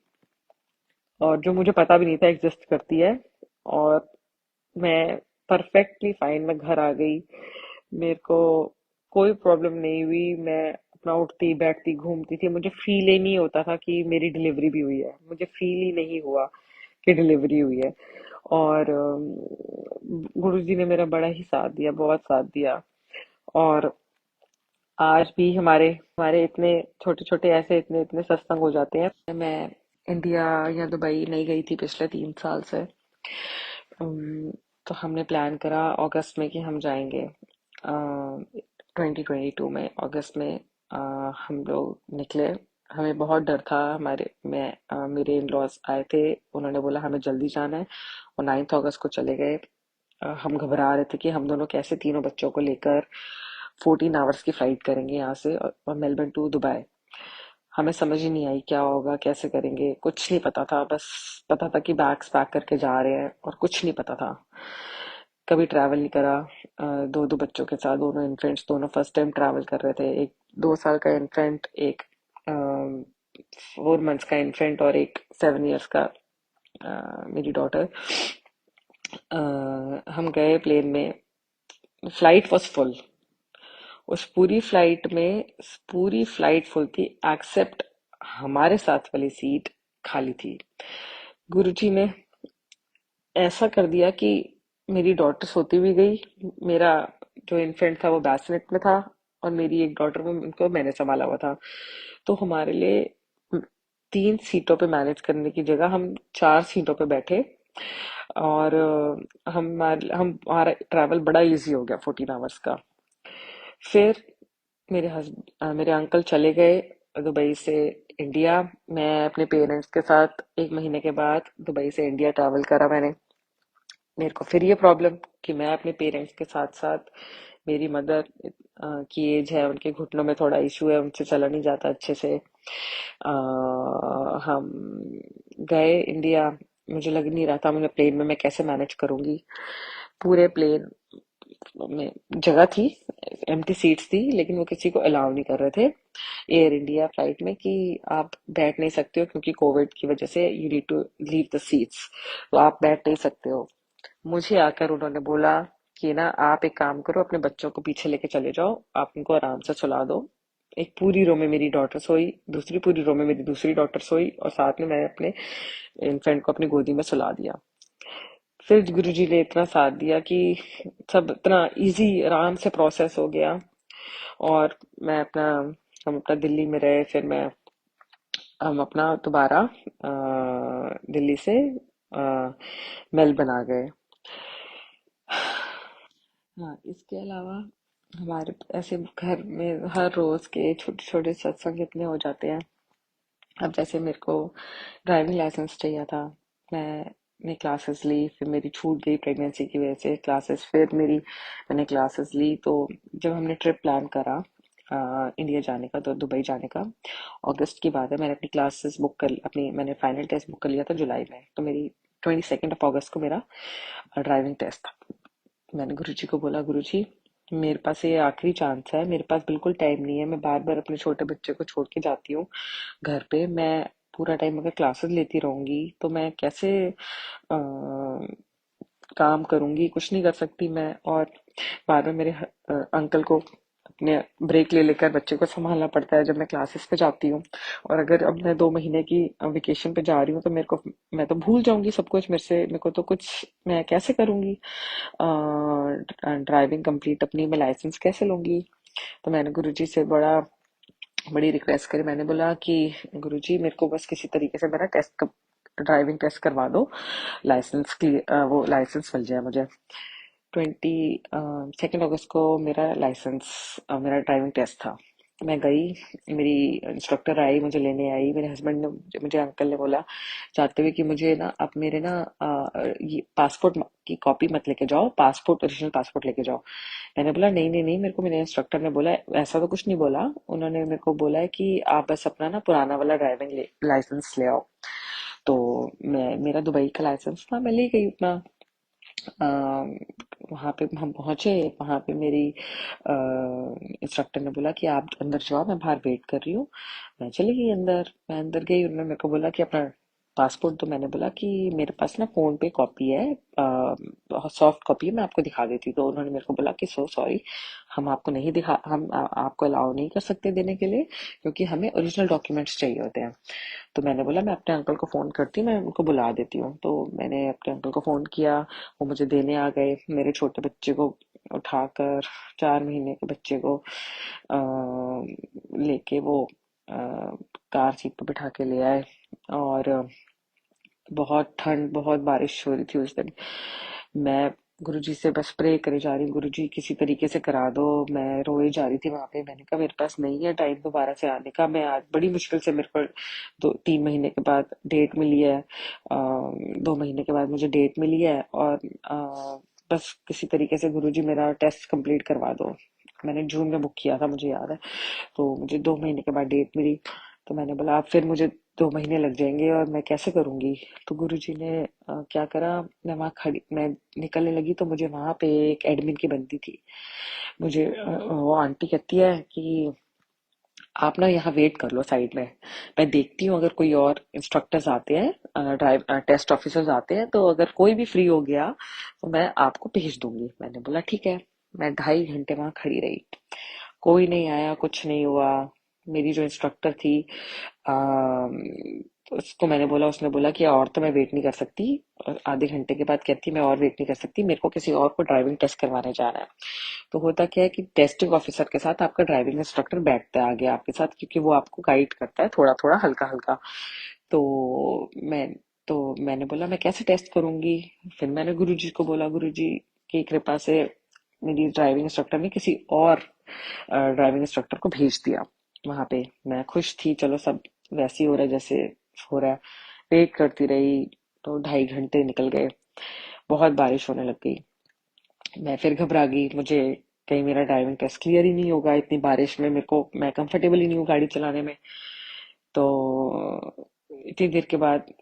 और जो मुझे पता भी नहीं था एग्जिस्ट करती है, और मैं परफेक्टली फाइन, मैं घर आ गई, मेरे को कोई प्रॉब्लम नहीं हुई, मैं अपना उठती बैठती घूमती थी, मुझे फील ही नहीं होता था कि मेरी डिलीवरी भी हुई है, मुझे फील ही नहीं हुआ कि डिलीवरी हुई है। और गुरु जी ने मेरा बड़ा ही साथ दिया, बहुत साथ दिया। और आज भी हमारे हमारे इतने छोटे छोटे ऐसे इतने इतने सत्संग हो जाते हैं। मैं इंडिया या दुबई नहीं गई थी पिछले 3 साल से। तो हमने प्लान करा अगस्त में कि हम जाएंगे, 2022 में अगस्त में। हम लोग निकले, हमें बहुत डर था। मेरे इन लॉज आए थे, उन्होंने बोला हमें जल्दी जाना है, और 9 अगस्त को चले गए। हम घबरा रहे थे कि हम दोनों कैसे तीनों बच्चों को लेकर 14 आवर्स की फ्लाइट करेंगे यहाँ से, और मेलबर्न टू दुबई। हमें समझ ही नहीं आई क्या होगा, कैसे करेंगे, कुछ नहीं पता था। बस पता था कि बैग्स पैक करके जा रहे हैं, और कुछ नहीं पता था। कभी ट्रैवल नहीं करा। दो दो बच्चों के साथ, दोनों इन्फेंट्स, दोनों फर्स्ट टाइम ट्रैवल कर रहे थे। एक 2 साल का इन्फेंट, एक 4 मंथ्स का इन्फेंट, और एक 7 इयर्स का मेरी डॉटर। हम गए प्लेन में, फ्लाइट वॉज फुल। उस पूरी फ्लाइट फुल थी, एक्सेप्ट हमारे साथ वाली सीट खाली थी। गुरुजी ने ऐसा कर दिया कि मेरी डॉटर सोती भी गई, मेरा जो इन्फेंट था वो बैसिनेट में था, और मेरी एक डॉटर को उनको मैंने संभाला हुआ था। तो हमारे लिए 3 सीटों पे मैनेज करने की जगह हम 4 सीटों पे बैठे, और हमारा ट्रैवल बड़ा इजी हो गया 14 आवर्स का। फिर मेरे अंकल चले गए दुबई से इंडिया। मैं अपने पेरेंट्स के साथ 1 महीने के बाद दुबई से इंडिया ट्रैवल करा मैंने। मेरे को फिर ये प्रॉब्लम कि मैं अपने पेरेंट्स के साथ साथ, मेरी मदर की एज है, उनके घुटनों में थोड़ा इशू है, उनसे चला नहीं जाता अच्छे से। हम गए इंडिया, मुझे लग नहीं रहा था मुझे प्लेन में मैं कैसे मैनेज करूंगी। पूरे प्लेन में जगह थी, एम्प्टी सीट्स थी, लेकिन वो किसी को अलाउ नहीं कर रहे थे एयर इंडिया फ्लाइट में कि आप बैठ नहीं सकते हो, क्योंकि कोविड की वजह से you need to leave the seats, तो आप बैठ नहीं सकते हो। मुझे आकर उन्होंने बोला कि ना आप एक काम करो, अपने बच्चों को पीछे लेके चले जाओ, आप उनको आराम से सुला दो। एक पूरी रो में मेरी डॉटर सोई, दूसरी पूरी रो में मेरी दूसरी डॉटर सोई, और साथ में मैंने अपने इन्फेंट को अपनी गोदी में सुला दिया। फिर गुरुजी ने इतना साथ दिया कि सब इतना इजी आराम से प्रोसेस हो गया। और मैं अपना हम अपना दिल्ली में रहे। फिर हम अपना दोबारा दिल्ली से मेलबर्न आ गए। हाँ, इसके अलावा हमारे ऐसे घर में हर रोज के छोटे छोटे सत्संग इतने हो जाते हैं। अब जैसे मेरे को ड्राइविंग लाइसेंस चाहिए था, मैंने क्लासेस ली, फिर मेरी छूट गई प्रेगनेंसी की वजह से क्लासेस, फिर मैंने क्लासेस ली। तो जब हमने ट्रिप प्लान करा इंडिया जाने का, तो दुबई जाने का, अगस्त की बात है, मैंने मैंने फाइनल टेस्ट बुक कर लिया था जुलाई में। तो मेरी 22 अगस्त को मेरा ड्राइविंग टेस्ट था। मैंने गुरुजी को बोला, गुरुजी मेरे पास ये आखिरी चांस है, मेरे पास बिल्कुल टाइम नहीं है, मैं बार बार अपने छोटे बच्चे को छोड़ के जाती हूँ घर पे, मैं पूरा टाइम अगर क्लासेस लेती रहूंगी तो मैं कैसे काम करूंगी, कुछ नहीं कर सकती मैं। और बाद में मेरे अंकल को अपने ब्रेक ले लेकर बच्चे को संभालना पड़ता है जब मैं क्लासेस पे जाती हूँ। और अगर अब मैं 2 महीने की वेकेशन पे जा रही हूँ, तो मैं तो भूल जाऊंगी सब कुछ, मेरे को तो कुछ, मैं कैसे करूंगी ड्राइविंग कंप्लीट अपनी, मैं लाइसेंस कैसे लूंगी। तो मैंने गुरुजी से बड़ी रिक्वेस्ट करी, मैंने बोला कि गुरुजी मेरे को बस किसी तरीके से मेरा ड्राइविंग टेस्ट करवा दो, लाइसेंस क्लियर, वो लाइसेंस मिल जाए मुझे। 22 अगस्त को मेरा ड्राइविंग टेस्ट था। मैं गई, मेरी इंस्ट्रक्टर आई, मुझे लेने आई, मेरे हस्बैंड ने मुझे अंकल ने बोला चाहते हुए कि मुझे ना आप मेरे ना ये पासपोर्ट की कॉपी मत लेके जाओ, पासपोर्ट ओरिजिनल पासपोर्ट लेके जाओ। मैंने बोला नहीं नहीं नहीं, मेरे को मेरे इंस्ट्रक्टर ने बोला ऐसा तो कुछ नहीं बोला। उन्होंने मेरे को बोला है कि आप बस अपना ना पुराना वाला ड्राइविंग लाइसेंस ले आओ। तो मैं मेरा दुबई का लाइसेंस था, मैं ले गई अपना। वहां पे हम पहुंचे, वहां पे मेरी इंस्ट्रक्टर ने बोला कि आप अंदर जाओ, मैं बाहर वेट कर रही हूँ। मैं चली गई अंदर, मैं अंदर गई, उन्होंने मेरे को बोला कि अपना पासपोर्ट। तो मैंने बोला कि मेरे पास ना फोन पे कॉपी है, सॉफ्ट कॉपी है, मैं आपको दिखा देती। तो उन्होंने मेरे को बोला कि सो सॉरी, हम आपको नहीं दिखा हम आपको अलाउ नहीं कर सकते देने के लिए, क्योंकि हमें ओरिजिनल डॉक्यूमेंट्स चाहिए होते हैं। तो मैंने बोला मैं अपने अंकल को फोन करती हूँ, मैं उनको बुला देती हूँ। तो मैंने अपने अंकल को फोन किया, वो मुझे देने आ गए। मेरे छोटे बच्चे को उठाकर, 4 महीने के बच्चे को लेके वो कार सीट पर बिठा के ले आए। और बहुत ठंड, बहुत बारिश हो रही थी उस दिन। मैं गुरुजी से बस प्रे करे जा रही हूँ, गुरुजी किसी तरीके से करा दो। मैं रोए जा रही थी वहां पे, मैंने कहा मेरे पास नहीं है टाइम दोबारा से आने का। मैं आज बड़ी मुश्किल से, मेरे को 2-3 महीने के बाद डेट मिली है, 2 महीने के बाद मुझे डेट मिली है। और बस किसी तरीके से गुरुजी मेरा टेस्ट कंप्लीट करवा दो। मैंने जून में बुक किया था, मुझे याद है। तो मुझे 2 महीने के बाद डेट मिली। तो मैंने बोला अब फिर मुझे 2 महीने लग जाएंगे और मैं कैसे करूंगी। तो गुरुजी ने क्या करा, मैं निकलने लगी तो मुझे वहां पे एक एडमिन की बनती थी। मुझे वो आंटी कहती है कि आप ना यहाँ वेट कर लो साइड में, मैं देखती हूँ अगर कोई और इंस्ट्रक्टर्स आते हैं, ड्राइव टेस्ट ऑफिसर्स आते हैं, तो अगर कोई भी फ्री हो गया तो मैं आपको भेज दूंगी। मैंने बोला ठीक है। मैं 2.5 घंटे वहां खड़ी रही, कोई नहीं आया, कुछ नहीं हुआ। मेरी जो इंस्ट्रक्टर थी, अम, उसको मैंने बोला, उसने बोला कि और तो मैं वेट नहीं कर सकती। और आधे घंटे के बाद कहती मैं और वेट नहीं कर सकती, मेरे को किसी और को ड्राइविंग टेस्ट करवाने जाना है। तो होता क्या है कि टेस्टिंग ऑफिसर के साथ आपका ड्राइविंग इंस्ट्रक्टर बैठता है आगे आपके साथ, क्योंकि वो आपको गाइड करता है थोड़ा थोड़ा, हल्का हल्का। तो मैं मैंने बोला मैं कैसे टेस्ट करूंगी। फिर मैंने गुरुजी को बोला, गुरुजी की कृपा से मेरी ड्राइविंग इंस्ट्रक्टर ने किसी और ड्राइविंग इंस्ट्रक्टर को भेज दिया वहां पे। मैं खुश थी, चलो सब वैसे ही हो रहा है जैसे हो रहा है। वेट करती रही, तो 2.5 घंटे निकल गए। बहुत बारिश होने लग गई, मैं फिर घबरा गई, मुझे कहीं मेरा ड्राइविंग टेस्ट क्लियर ही नहीं होगा इतनी बारिश में। मेरे को, मैं कंफर्टेबल ही नहीं हूँ गाड़ी चलाने में। तो इतनी देर के बाद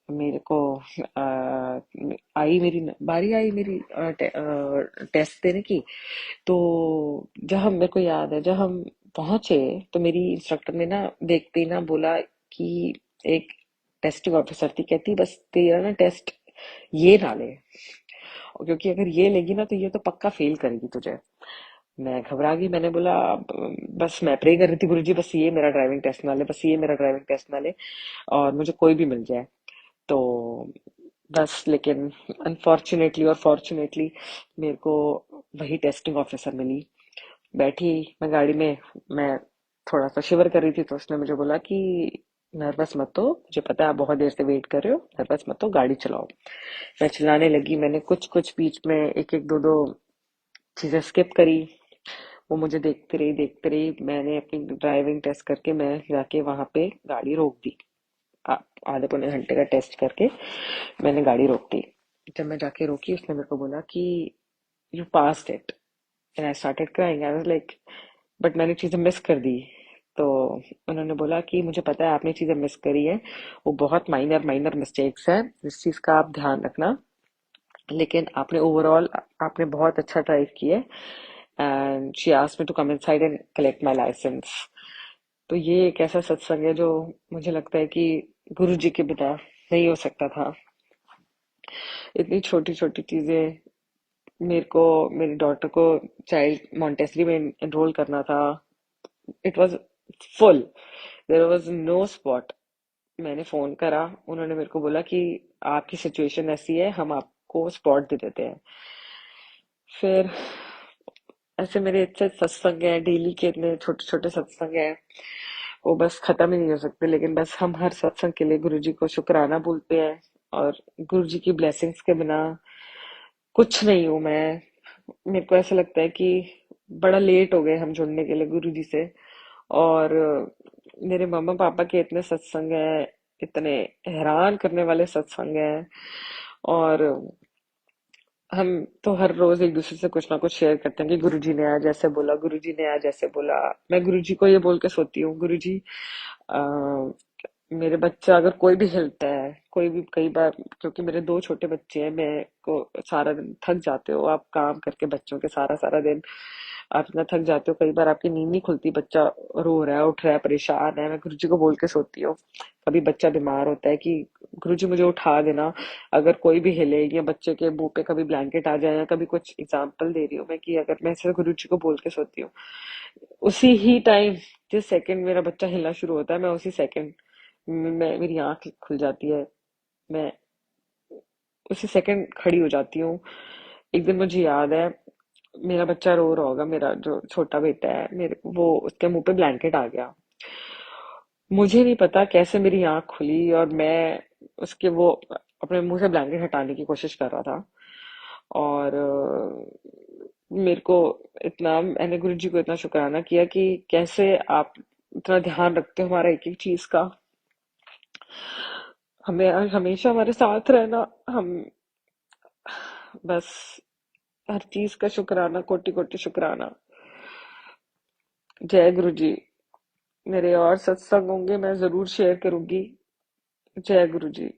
मेरे को मेरी बारी आई, मेरी टेस्ट देने की। तो जब हम मेरे को याद है, जब हम पहुंचे तो मेरी इंस्ट्रक्टर ने ना देखते ही ना बोला कि एक टेस्टिंग ऑफिसर थी, कहती बस तेरा ना टेस्ट ये ना ले, क्योंकि अगर ये लेगी ना तो ये तो पक्का फेल करेगी तुझे। मैं घबरा गई, मैंने बोला बस मैं प्रे कर रही थी, गुरुजी बस ये मेरा ड्राइविंग टेस्ट ना ले, बस ये मेरा ड्राइविंग टेस्ट ना ले, और मुझे कोई भी मिल जाए। तो बस, लेकिन अनफॉर्चुनेटली और फॉर्चुनेटली मेरे को वही टेस्टिंग ऑफिसर मिली। बैठी मैं गाड़ी में, मैं थोड़ा सा शिवर कर रही थी, तो उसने मुझे बोला कि नर्वस मत हो, मुझे पता है आप बहुत देर से वेट कर रहे हो, नर्वस मत हो, गाड़ी चलाओ। मैं चलाने लगी, मैंने कुछ कुछ बीच में एक एक दो दो चीजें स्किप करी। वो मुझे देखते रही, मैंने अपनी ड्राइविंग टेस्ट करके मैं जाके वहां पे गाड़ी रोक दी। आ- आधे पौने घंटे का टेस्ट करके मैंने गाड़ी रोक दी। जब मैं जाके रोकी, उसने मेरे को बोला कि you passed it. And I started crying, I was like but मैंने चीजें मिस कर दी। तो उन्होंने बोला कि मुझे पता है आपने चीजें मिस करी है, वो बहुत माइनर माइनर मिस्टेक्स हैं, इस चीज का आप ध्यान रखना, लेकिन आपने ओवरऑल आपने बहुत अच्छा ड्राइव किया है। And she asked me to come inside and collect my licence. तो ये एक ऐसा सत्संग है जो मुझे लगता है कि गुरु जी के बिना नहीं हो सकता था। इतनी छोटी छोटी चीजें, मेरे को मेरी डॉटर को चाइल्ड मॉन्टेसरी में एनरोल करना था। It was full, there was no spot. मैंने फोन करा, उन्होंने मेरे को बोला कि आपकी सिचुएशन ऐसी है, हम आपको स्पॉट दे देते हैं। फिर ऐसे मेरे इतने सत्संग है, डेली के इतने छोटे छोटे सत्संग है, वो बस खत्म ही नहीं हो सकते। लेकिन बस हम हर सत्संग के लिए गुरु जी को शुक्राना बोलते हैं। और गुरु जी की ब्लेसिंग्स के बिना कुछ नहीं हूं मैं। मेरे को ऐसा लगता है कि बड़ा लेट हो गए हम जुड़ने के लिए गुरुजी से। और मेरे मम्मा पापा के इतने सत्संग हैं, इतने हैरान करने वाले सत्संग हैं। और हम तो हर रोज एक दूसरे से कुछ ना कुछ शेयर करते हैं कि गुरुजी ने आज ऐसे बोला, गुरुजी ने आज ऐसे बोला। मैं गुरुजी को ये बोल के सोती हूँ, गुरुजी मेरे बच्चा अगर कोई भी हिलता है, कोई भी, कई बार, क्योंकि मेरे दो छोटे बच्चे हैं, मैं को सारा दिन थक जाते हो आप काम करके बच्चों के, सारा सारा दिन आप इतना थक जाते हो, कई बार आपकी नींद नहीं खुलती, बच्चा रो रहा है, उठ रहा है, परेशान है, मैं गुरुजी को बोल के सोती हूँ। कभी बच्चा बीमार होता है कि गुरुजी मुझे उठा देना, अगर कोई भी हिले या बच्चे के मुंह पे कभी ब्लैंकेट आ जाए, या कभी कुछ एग्जाम्पल दे रही हूँ मैं कि अगर मैं ऐसे गुरुजी को बोल के सोती हूँ, उसी ही टाइम, जिस सेकंड मेरा बच्चा हिलना शुरू होता है, मैं उसी सेकंड मैं मेरी आंख खुल जाती है, मैं उसी सेकंड खड़ी हो जाती हूँ। एक दिन मुझे याद है, मेरा बच्चा रो रहा होगा, मेरा जो छोटा बेटा है, मेरे वो उसके मुंह पे ब्लैंकेट आ गया। मुझे नहीं पता कैसे मेरी आंख खुली, और मैं उसके वो अपने मुंह से ब्लैंकेट हटाने की कोशिश कर रहा था। और मेरे को इतना, मैंने गुरु जी को इतना शुक्राना किया कि कैसे आप इतना ध्यान रखते हो हमारा एक एक चीज का, हमें हमेशा हमारे साथ रहना। हम बस हर चीज का शुक्राना, कोटि कोटि शुक्राना। जय गुरु जी। मेरे और सत्संग होंगे, मैं जरूर शेयर करूंगी। जय गुरु जी।